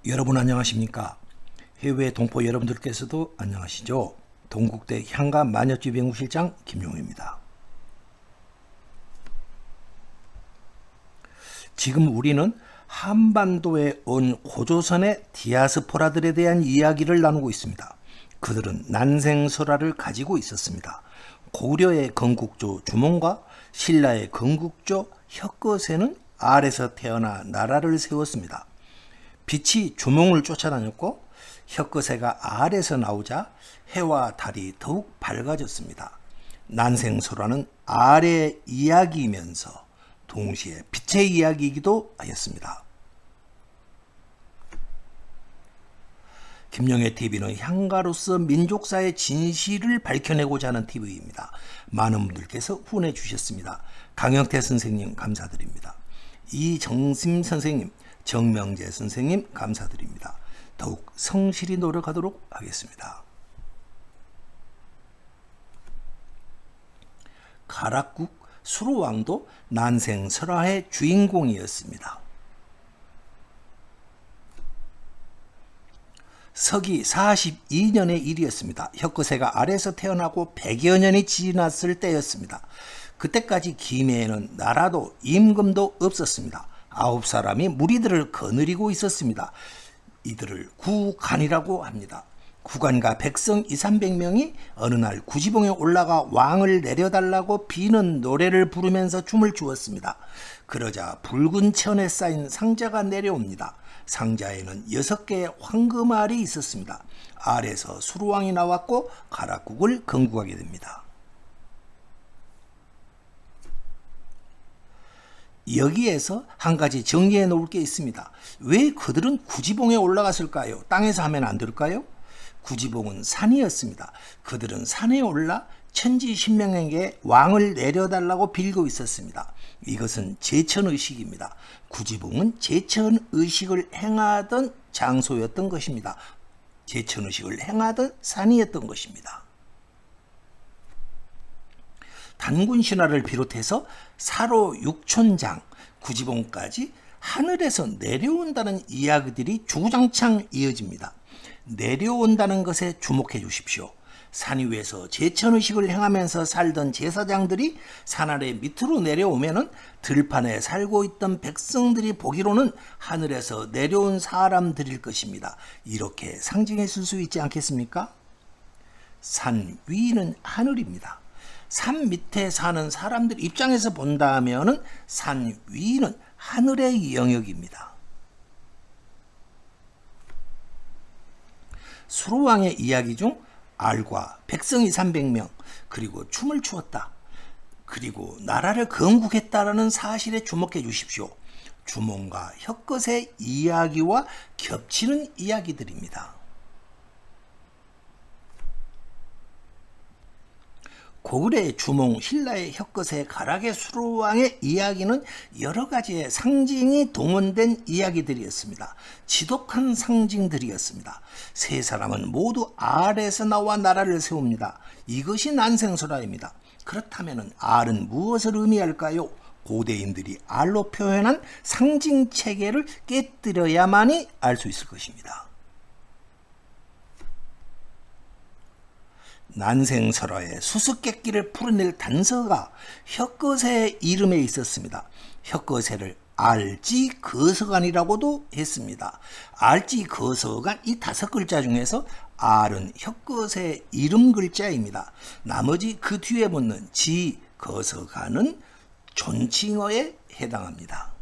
여러분 안녕하십니까? 해외 동포 여러분들께서도 안녕하시죠? 동국대 향가 마녀집 연구실장 김용희입니다. 지금 우리는 한반도에 온 고조선의 디아스포라들에 대한 이야기를 나누고 있습니다. 그들은 난생설화를 가지고 있었습니다. 고려의 건국조 주몽과 신라의 건국조 혁거세는 알에서 태어나 나라를 세웠습니다. 빛이 주몽을 쫓아다녔고 혁거세가 알에서 나오자 해와 달이 더욱 밝아졌습니다. 난생설화는 알의 이야기이면서 동시에 빛의 이야기이기도 하였습니다. 김용희 TV는 향가로서 민족사의 진실을 밝혀내고자 하는 TV입니다. 많은 분들께서 후원해 주셨습니다. 강영태 선생님 감사드립니다. 이정심 선생님, 정명재 선생님 감사드립니다. 더욱 성실히 노력하도록 하겠습니다. 가락국 수로왕도 난생설화의 주인공이었습니다. 서기 42년의 일이었습니다. 혁거세가 알에서 태어나고 100여 년이 지났을 때였습니다. 그때까지 김해에는 나라도 임금도 없었습니다. 9사람이 무리들을 거느리고 있었습니다. 이들을 구간이라고 합니다. 구간과 백성 200~300명이 어느 날 구지봉에 올라가 왕을 내려달라고 비는 노래를 부르면서 춤을 추었습니다. 그러자 붉은 천에 쌓인 상자가 내려옵니다. 상자에는 6개의 황금알이 있었습니다. 알에서 수로왕이 나왔고 가락국을 건국하게 됩니다. 여기에서 한 가지 정리해 놓을 게 있습니다. 왜 그들은 구지봉에 올라갔을까요? 땅에서 하면 안 될까요? 구지봉은 산이었습니다. 그들은 산에 올라 천지신명에게 왕을 내려달라고 빌고 있었습니다. 이것은 제천의식입니다. 구지봉은 제천의식을 행하던 장소였던 것입니다. 제천의식을 행하던 산이었던 것입니다. 단군신화를 비롯해서 사로 육촌장, 구지봉까지 하늘에서 내려온다는 이야기들이 주구장창 이어집니다. 내려온다는 것에 주목해 주십시오. 산 위에서 제천의식을 행하면서 살던 제사장들이 산 아래 밑으로 내려오면은 들판에 살고 있던 백성들이 보기로는 하늘에서 내려온 사람들일 것입니다. 이렇게 상징했을 수 있지 않겠습니까? 산 위는 하늘입니다. 산 밑에 사는 사람들 입장에서 본다면은 산 위는 하늘의 영역입니다. 수로왕의 이야기 중 알과 백성이 300명 그리고 춤을 추었다. 그리고 나라를 건국했다라는 사실에 주목해 주십시오. 주몽과 혁거세 이야기와 겹치는 이야기들입니다. 고구려의 주몽, 신라의 혁거세, 가락의 수로왕의 이야기는 여러 가지의 상징이 동원된 이야기들이었습니다. 지독한 상징들이었습니다. 세 사람은 모두 알에서 나와 나라를 세웁니다. 이것이 난생설화입니다. 그렇다면 알은 무엇을 의미할까요? 고대인들이 알로 표현한 상징 체계를 깨뜨려야만이 알 수 있을 것입니다. 난생설화의 수수께끼를 풀어낼 단서가 혁거세의 이름에 있었습니다. 혁거세를 알지거서관이라고도 했습니다. 알지거서관 이 5글자 중에서 알은 혁거세 이름 글자입니다. 나머지 그 뒤에 붙는 지거서관은 존칭어에 해당합니다.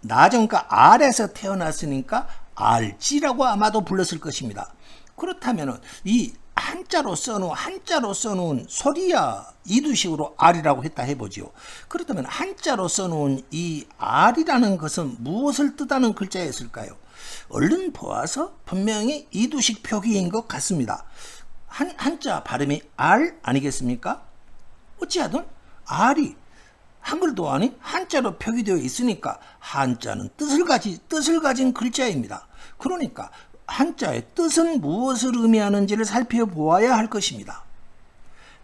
나전가 알에서 태어났으니까 알지라고 아마도 불렀을 것입니다. 그렇다면 이 한자로 써놓은 소리야 이두식으로 알이라고 했다 해보지요. 그렇다면 한자로 써놓은 이 알이라는 것은 무엇을 뜻하는 글자였을까요? 얼른 보아서 분명히 이두식 표기인 것 같습니다. 한자 발음이 알 아니겠습니까? 어찌하든 알이 한글도 아닌 한자로 표기되어 있으니까 한자는 뜻을 가진 글자입니다. 그러니까 한자의 뜻은 무엇을 의미하는지를 살펴보아야 할 것입니다.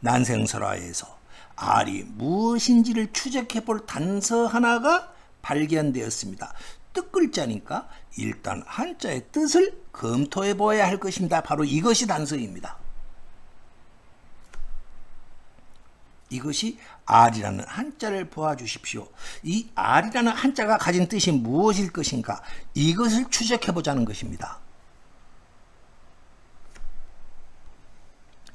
난생설화에서 알이 무엇인지를 추적해 볼 단서 하나가 발견되었습니다. 뜻글자니까 일단 한자의 뜻을 검토해 보아야 할 것입니다. 바로 이것이 단서입니다. 이것이 알이라는 한자를 보아주십시오. 이 알이라는 한자가 가진 뜻이 무엇일 것인가, 이것을 추적해 보자는 것입니다.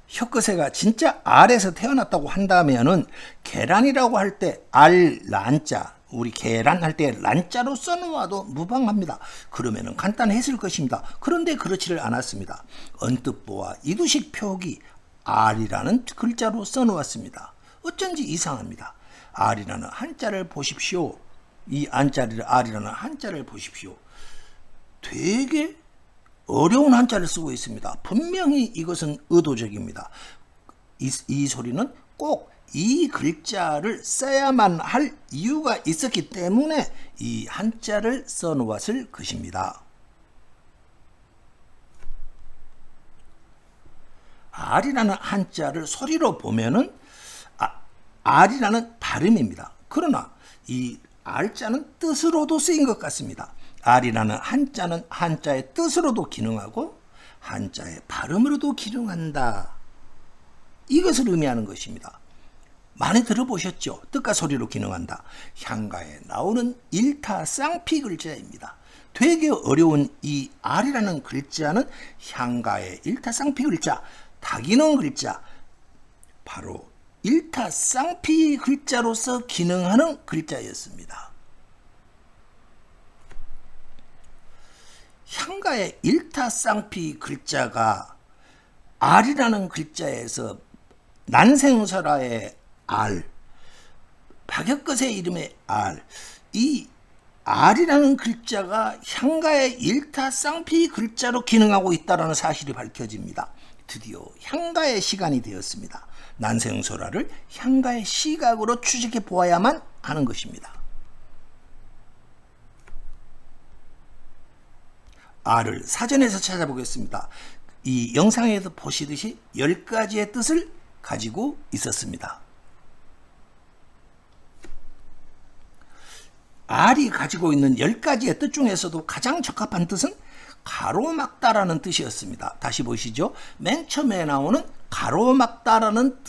혀끝새가 진짜 알에서 태어났다고 한다면은 계란이라고 할 때 알, 란자, 우리 계란 할 때 란자로 써놓아도 무방합니다. 그러면은 간단했을 것입니다. 그런데 그렇지를 않았습니다. 언뜻 보아 이두식 표기 알이라는 글자로 써놓았습니다. 어쩐지 이상합니다. 알이라는 한자를 보십시오. 이 알이라는 한자를 보십시오. 되게 어려운 한자를 쓰고 있습니다. 분명히 이것은 의도적입니다. 이 소리는 꼭 이 글자를 써야만 할 이유가 있었기 때문에 이 한자를 써놓았을 것입니다. 알이라는 한자를 소리로 보면은 알이라는 발음입니다. 그러나 이 알자는 뜻으로도 쓰인 것 같습니다. 알이라는 한자는 한자의 뜻으로도 기능하고 한자의 발음으로도 기능한다. 이것을 의미하는 것입니다. 많이 들어보셨죠? 뜻과 소리로 기능한다. 향가에 나오는 일타쌍피 글자입니다. 되게 어려운 이 알이라는 글자는 향가의 일타쌍피 글자, 다기능 글자, 바로 일타쌍피 글자로서 기능하는 글자였습니다. 향가의 일타쌍피 글자가 알이라는 글자에서 난생설화의 알, 박역것의 이름의 알, 이 알이라는 글자가 향가의 일타쌍피 글자로 기능하고 있다는 사실이 밝혀집니다. 드디어 향가의 시간이 되었습니다. 난생설화를 향가의 시각으로 추적해 보아야만 하는 것입니다. 알을 사전에서 찾아보겠습니다. 이 영상에서 보시듯이 10가지의 뜻을 가지고 있었습니다. 알이 가지고 있는 10가지의 뜻 중에서도 가장 적합한 뜻은 가로막다라는 뜻이었습니다. 다시 보시죠. 맨 처음에 나오는 가로막다라는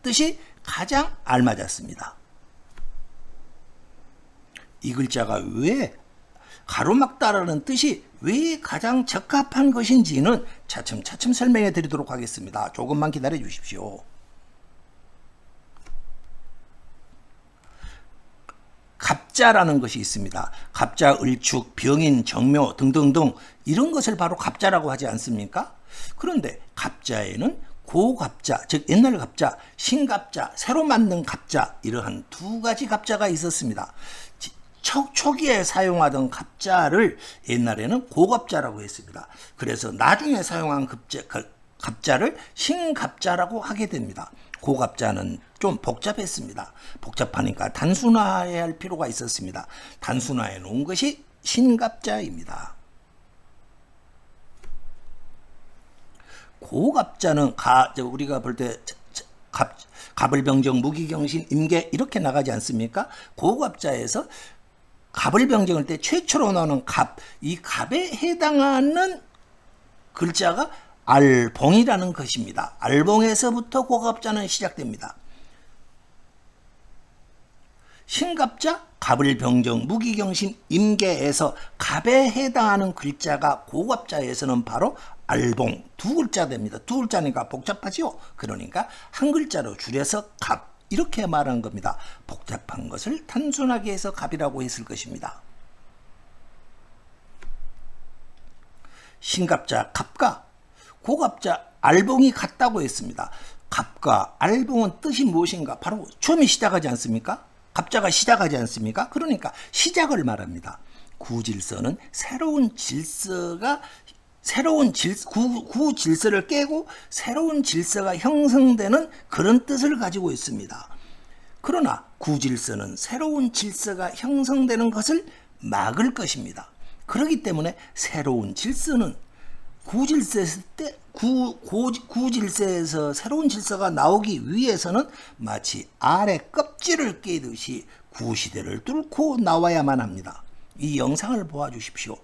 뜻이 가장 알맞았습니다. 이 글자가 왜 가로막다라는 뜻이 왜 가장 적합한 것인지는 차츰차츰 설명해 드리도록 하겠습니다. 조금만 기다려 주십시오. 갑자라는 것이 있습니다. 갑자, 을축, 병인, 정묘 등등등 이런 것을 바로 갑자라고 하지 않습니까? 그런데 갑자에는 고갑자, 즉 옛날 갑자, 신갑자, 새로 만든 갑자, 이러한 두 가지 갑자가 있었습니다. 초기에 사용하던 갑자를 옛날에는 고갑자라고 했습니다. 그래서 나중에 사용한 갑자를 신갑자라고 하게 됩니다. 고갑자는 좀 복잡했습니다. 복잡하니까 단순화해야 할 필요가 있었습니다. 단순화해 놓은 것이 신갑자입니다. 고갑자는 우리가 볼 때 갑을병정, 무기경신, 임계 이렇게 나가지 않습니까? 고갑자에서 갑을병정할 때 최초로 나오는 갑, 이 갑에 해당하는 글자가 알봉이라는 것입니다. 알봉에서부터 고갑자는 시작됩니다. 신갑자, 갑을병정, 무기경신, 임계에서 갑에 해당하는 글자가 고갑자에서는 바로 알봉 두 글자 됩니다. 두 글자니까 복잡하지요. 그러니까 한 글자로 줄여서 갑 이렇게 말한 겁니다. 복잡한 것을 단순하게 해서 갑이라고 했을 것입니다. 신갑자, 갑과 고갑자, 알봉이 같다고 했습니다. 갑과 알봉은 뜻이 무엇인가? 바로 처음에 시작하지 않습니까? 갑자가 시작하지 않습니까? 그러니까 시작을 말합니다. 구질서는 구질서를 깨고 새로운 질서가 형성되는 그런 뜻을 가지고 있습니다. 그러나 구질서는 새로운 질서가 형성되는 것을 막을 것입니다. 그렇기 때문에 새로운 질서는 구질서에서 구질서에서 새로운 질서가 나오기 위해서는 마치 알의 껍질을 깨듯이 구시대를 뚫고 나와야만 합니다. 이 영상을 보아주십시오.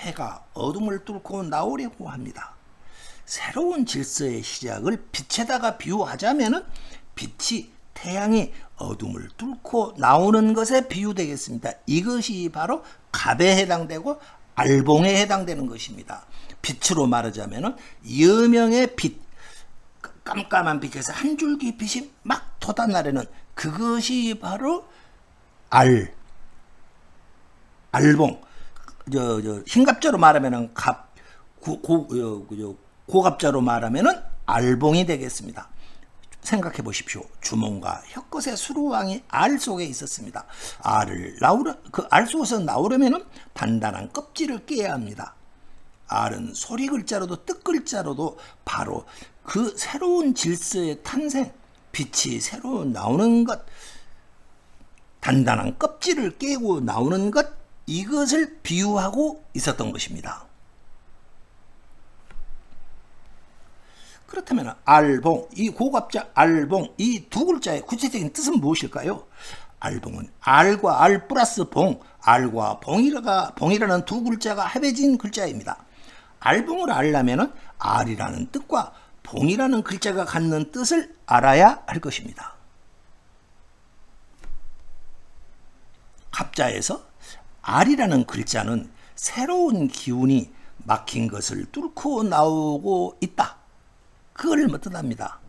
해가 어둠을 뚫고 나오려고 합니다. 새로운 질서의 시작을 빛에다가 비유하자면은 빛이 태양이 어둠을 뚫고 나오는 것에 비유되겠습니다. 이것이 바로 갑에 해당되고 알봉에 해당되는 것입니다. 빛으로 말하자면은 여명의 빛, 깜깜한 빛에서 한 줄기 빛이 막 돋아나려는 그것이 바로 알봉. 흰갑자로 말하면은 고갑자로 말하면은 알봉이 되겠습니다. 생각해 보십시오. 주몽과 혀끝의 수루왕이 알 속에 있었습니다. 그 알 속에서 나오려면은 단단한 껍질을 깨야 합니다. 알은 소리 글자로도 뜻 글자로도 바로 그 새로운 질서의 탄생, 빛이 새로 나오는 것, 단단한 껍질을 깨고 나오는 것, 이것을 비유하고 있었던 것입니다. 그렇다면 알봉, 이 고갑자 알봉, 이 두 글자의 구체적인 뜻은 무엇일까요? 알봉은 알과 알 플러스 봉, 알과 봉이라는 두 글자가 합해진 글자입니다. 알봉을 알려면 알이라는 뜻과 봉이라는 글자가 갖는 뜻을 알아야 할 것입니다. 갑자에서 알이라는 글자는 새로운 기운이 막힌 것을 뚫고 나오고 있다. 그걸 뜻합니다.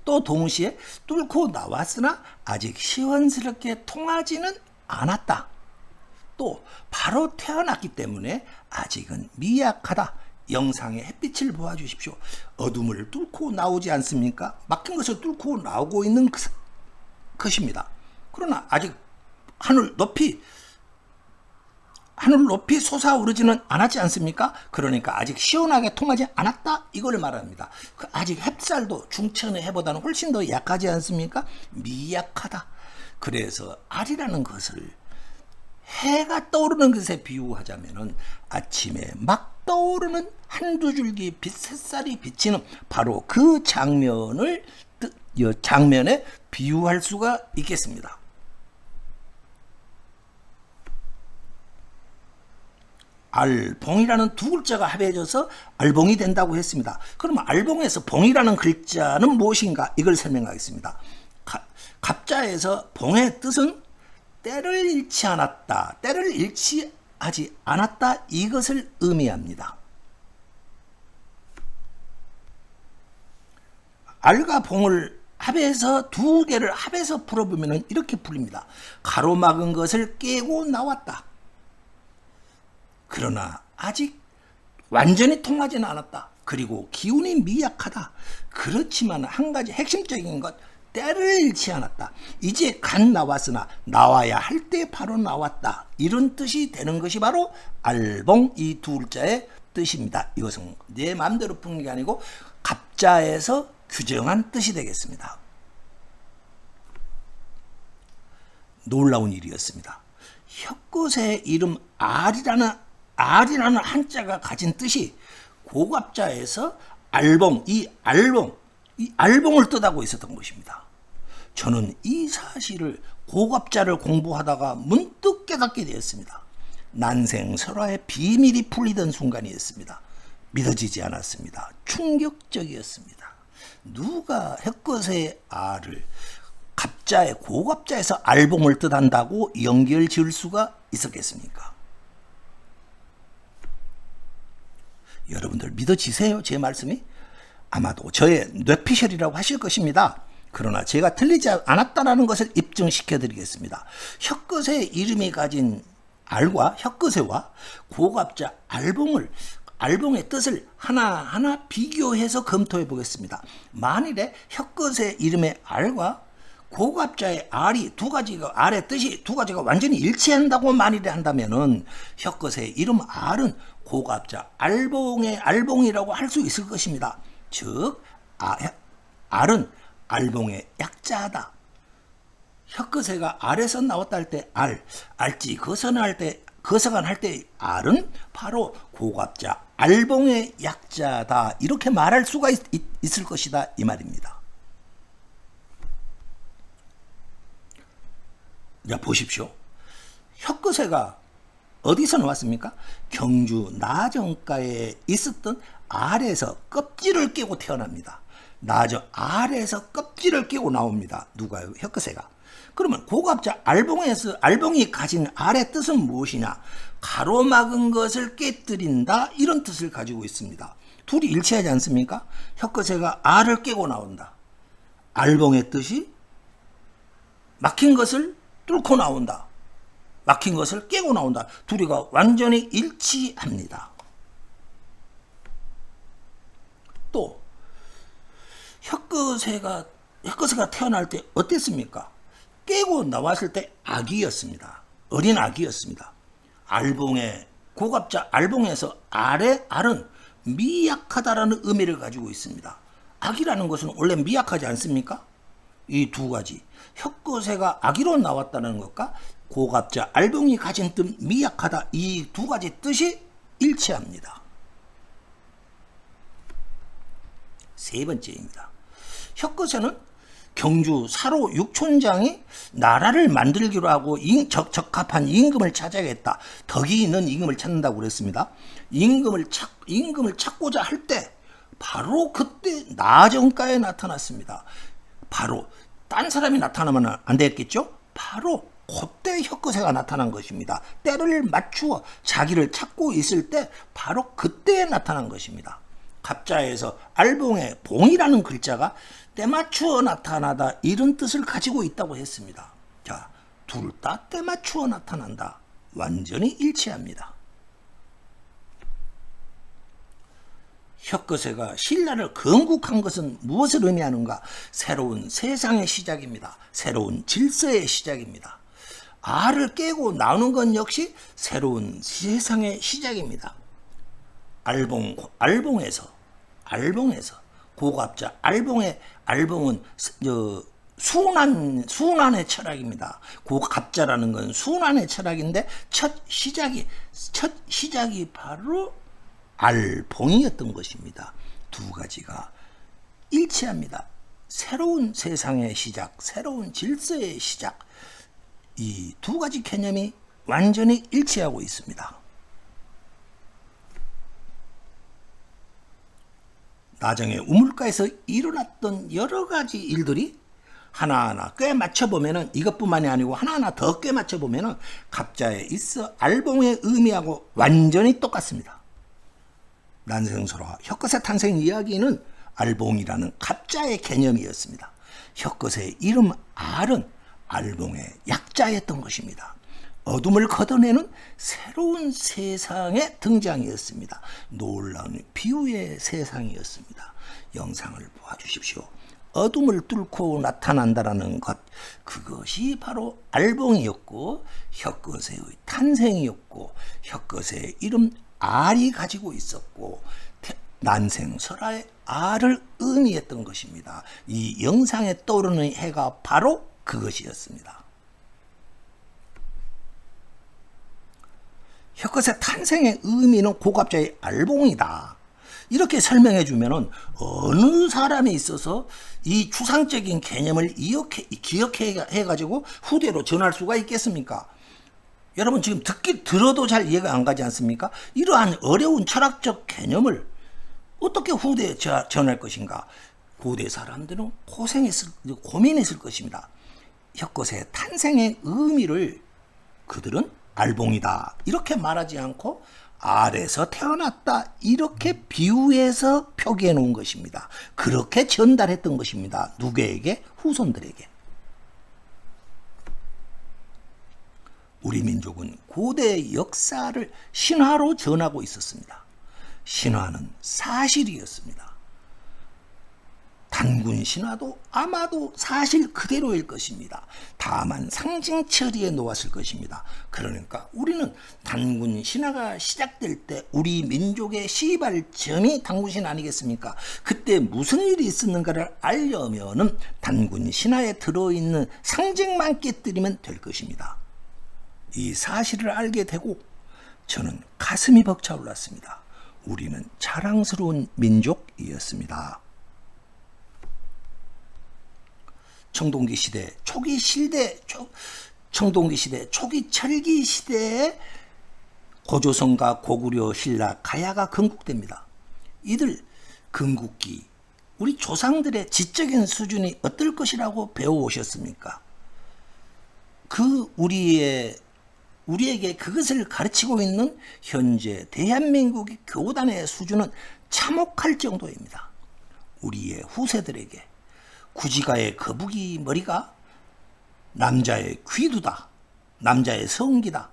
또 동시에 뚫고 나왔으나 아직 시원스럽게 통하지는 않았다. 또 바로 태어났기 때문에 아직은 미약하다. 영상의 햇빛을 보아주십시오. 어둠을 뚫고 나오지 않습니까? 막힌 것을 뚫고 나오고 있는 것입니다. 그러나 아직 하늘 높이 솟아오르지는 않았지 않습니까? 그러니까 아직 시원하게 통하지 않았다, 이걸 말합니다. 아직 햇살도 중천의 해보다는 훨씬 더 약하지 않습니까? 미약하다. 그래서 알이라는 것을 해가 떠오르는 것에 비유하자면은 아침에 막 떠오르는 한두 줄기 빛, 새살이 비치는 바로 그 장면에 비유할 수가 있겠습니다. 알봉이라는 두 글자가 합해져서 알봉이 된다고 했습니다. 그러면 알봉에서 봉이라는 글자는 무엇인가? 이걸 설명하겠습니다. 갑자에서 봉의 뜻은 때를 잃지 않았다, 때를 잃지하지 않았다, 이것을 의미합니다. 알과 봉을 합해서 두 개를 합해서 풀어보면 이렇게 풀립니다. 가로막은 것을 깨고 나왔다. 그러나 아직 완전히 통하지는 않았다. 그리고 기운이 미약하다. 그렇지만 한 가지 핵심적인 것, 때를 잃지 않았다. 이제 갓 나왔으나 나와야 할 때 바로 나왔다. 이런 뜻이 되는 것이 바로 알봉, 이 두 글자의 뜻입니다. 이것은 내 마음대로 푸는 게 아니고 갑자에서 규정한 뜻이 되겠습니다. 놀라운 일이었습니다. 혀끝의 이름 알이라는 한자가 가진 뜻이 고갑자에서 알봉, 이 알봉을 뜻하고 있었던 것입니다. 저는 이 사실을 고갑자를 공부하다가 문득 깨닫게 되었습니다. 난생설화의 비밀이 풀리던 순간이었습니다. 믿어지지 않았습니다. 충격적이었습니다. 누가 혀끝의 알을 갑자에 고갑자에서 알봉을 뜻한다고 연결 지을 수가 있었겠습니까? 여러분들 믿어지세요? 제 말씀이? 아마도 저의 뇌피셜이라고 하실 것입니다. 그러나 제가 틀리지 않았다는 것을 입증시켜 드리겠습니다. 혀끝의 이름이 가진 알과 혀끝의와 고갑자 알봉의 뜻을 하나하나 비교해서 검토해 보겠습니다. 만일에 혀끝의 이름의 알과 고갑자의 알이 알의 뜻이 두 가지가 완전히 일치한다고 만일에 한다면은 혀끝의 이름 알은 고갑자 알봉의 알봉이라고 할 수 있을 것입니다. 즉 알은 알봉의 약자다. 혀끝에가 알에서 나왔다 할 때 알지 거선할 때 거사관 할 때 알은 바로 고갑자 알봉의 약자다. 이렇게 말할 수가 있을 것이다. 이 말입니다. 자, 보십시오. 혁거세가 어디서 나왔습니까? 경주 나정가에 있었던 알에서 껍질을 깨고 태어납니다. 나정 알에서 껍질을 깨고 나옵니다. 누가요? 혁거세가. 그러면 고갑자 알봉이 가진 알의 뜻은 무엇이냐? 가로막은 것을 깨뜨린다, 이런 뜻을 가지고 있습니다. 둘이 일치하지 않습니까? 혁거세가 알을 깨고 나온다. 알봉의 뜻이 막힌 것을 뚫고 나온다. 막힌 것을 깨고 나온다. 둘이가 완전히 일치합니다. 또 혁거세가 태어날 때 어땠습니까? 깨고 나왔을 때 아기였습니다. 어린 아기였습니다. 고갑자 알봉에서 알은 미약하다라는 의미를 가지고 있습니다. 아기라는 것은 원래 미약하지 않습니까? 이 두 가지, 혁거세가 아기로 나왔다는 것과 고갑자 알봉이 가진 뜻 미약하다, 이 두 가지 뜻이 일치합니다. 세 번째입니다. 혁거세는 경주 사로 육촌장이 나라를 만들기로 하고 적합한 임금을 찾아야겠다. 덕이 있는 임금을 찾는다고 그랬습니다. 임금을 찾고자 할 때 바로 그때 나정가에 나타났습니다. 바로 딴 사람이 나타나면 안 되겠죠? 바로 그때 혁거세가 나타난 것입니다. 때를 맞추어 자기를 찾고 있을 때 바로 그때에 나타난 것입니다. 갑자에서 알봉의 봉이라는 글자가 때맞추어 나타나다, 이런 뜻을 가지고 있다고 했습니다. 자, 둘 다 때맞추어 나타난다. 완전히 일치합니다. 혁거세가 신라를 건국한 것은 무엇을 의미하는가? 새로운 세상의 시작입니다. 새로운 질서의 시작입니다. 알을 깨고 나오는 건 역시 새로운 세상의 시작입니다. 알봉에서 고갑자 알봉은 순환의 철학입니다. 고갑자라는 건 순환의 철학인데 첫 시작이 바로 알봉이었던 것입니다. 두 가지가 일치합니다. 새로운 세상의 시작, 새로운 질서의 시작, 이 두 가지 개념이 완전히 일치하고 있습니다. 나정의 우물가에서 일어났던 여러 가지 일들이 하나하나 꿰맞춰보면은, 이것뿐만이 아니고 하나하나 더 꿰맞춰보면은 갑자에 있어 알봉의 의미하고 완전히 똑같습니다. 난생설화 혁거세 탄생 이야기는 알봉이라는 갑자의 개념이었습니다. 혁거세의 이름 알은 알봉의 약자였던 것입니다. 어둠을 걷어내는 새로운 세상의 등장이었습니다. 놀라운 비유의 세상이었습니다. 영상을 보아주십시오. 어둠을 뚫고 나타난다라는 것, 그것이 바로 알봉이었고 혁거세의 탄생이었고 혁거세의 이름 알이 가지고 있었고 난생설화의 알을 의미했던 것입니다. 이 영상에 떠오르는 해가 바로 그것이었습니다. 혁거세 탄생의 의미는 고갑자의 알봉이다. 이렇게 설명해 주면은 어느 사람이 있어서 이 추상적인 개념을 기억해 가지고 후대로 전할 수가 있겠습니까? 여러분 지금 들어도 잘 이해가 안 가지 않습니까? 이러한 어려운 철학적 개념을 어떻게 후대에 전할 것인가? 고대 사람들은 고민했을 것입니다. 혁거세 탄생의 의미를 그들은 알봉이다 이렇게 말하지 않고 알에서 태어났다 이렇게 비유해서 표기해 놓은 것입니다. 그렇게 전달했던 것입니다. 누구에게? 후손들에게. 우리 민족은 고대 역사를 신화로 전하고 있었습니다. 신화는 사실이었습니다. 단군 신화도 아마도 사실 그대로일 것입니다. 다만 상징 처리해 놓았을 것입니다. 그러니까 우리는 단군 신화가 시작될 때 우리 민족의 시발점이 단군 신화 아니겠습니까? 그때 무슨 일이 있었는가를 알려면은 단군 신화에 들어있는 상징만 깨뜨리면 될 것입니다. 이 사실을 알게 되고 저는 가슴이 벅차올랐습니다. 우리는 자랑스러운 민족이었습니다. 청동기 시대 초기 철기 시대에 고조선과 고구려, 신라, 가야가 건국됩니다. 이들 건국기 우리 조상들의 지적인 수준이 어떨 것이라고 배워오셨습니까? 우리에게 그것을 가르치고 있는 현재 대한민국의 교단의 수준은 참혹할 정도입니다. 우리의 후세들에게 구지가의 거북이 머리가 남자의 귀두다, 남자의 성기다,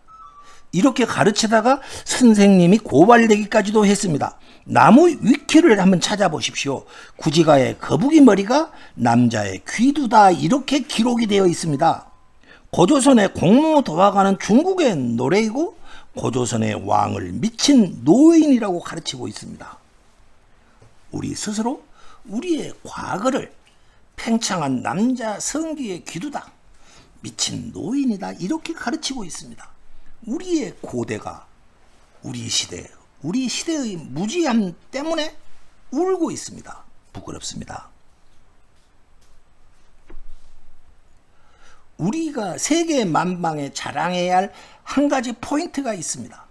이렇게 가르치다가 선생님이 고발되기까지도 했습니다. 나무 위키를 한번 찾아보십시오. 구지가의 거북이 머리가 남자의 귀두다, 이렇게 기록이 되어 있습니다. 고조선의 공무도화가는 중국의 노래이고 고조선의 왕을 미친 노인이라고 가르치고 있습니다. 우리 스스로 우리의 과거를 팽창한 남자 성기의 귀두다, 미친 노인이다, 이렇게 가르치고 있습니다. 우리의 고대가 우리 시대의 무지함 때문에 울고 있습니다. 부끄럽습니다. 우리가 세계 만방에 자랑해야 할 한 가지 포인트가 있습니다.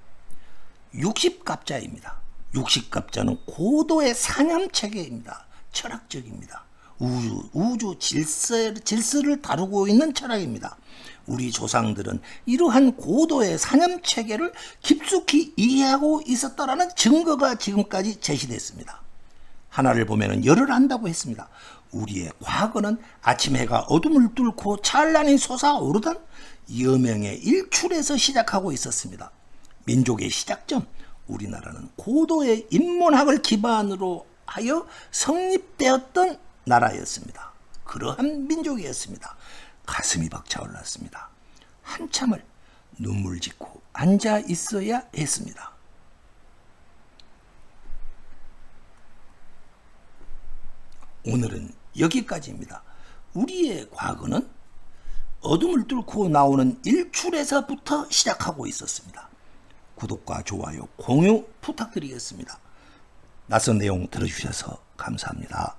60갑자입니다. 60갑자는 고도의 사념체계입니다. 철학적입니다. 우주 질서를 다루고 있는 철학입니다. 우리 조상들은 이러한 고도의 사념체계를 깊숙이 이해하고 있었다라는 증거가 지금까지 제시됐습니다. 하나를 보면 열을 안다고 했습니다. 우리의 과거는 아침 해가 어둠을 뚫고 찬란히 솟아오르던 여명의 일출에서 시작하고 있었습니다. 민족의 시작점, 우리나라는 고도의 인문학을 기반으로 하여 성립되었던 나라였습니다. 그러한 민족이었습니다. 가슴이 벅차올랐습니다. 한참을 눈물 짓고 앉아 있어야 했습니다. 오늘은 여기까지입니다. 우리의 과거는 어둠을 뚫고 나오는 일출에서부터 시작하고 있었습니다. 구독과 좋아요, 공유 부탁드리겠습니다. 낯선 내용 들어주셔서 감사합니다.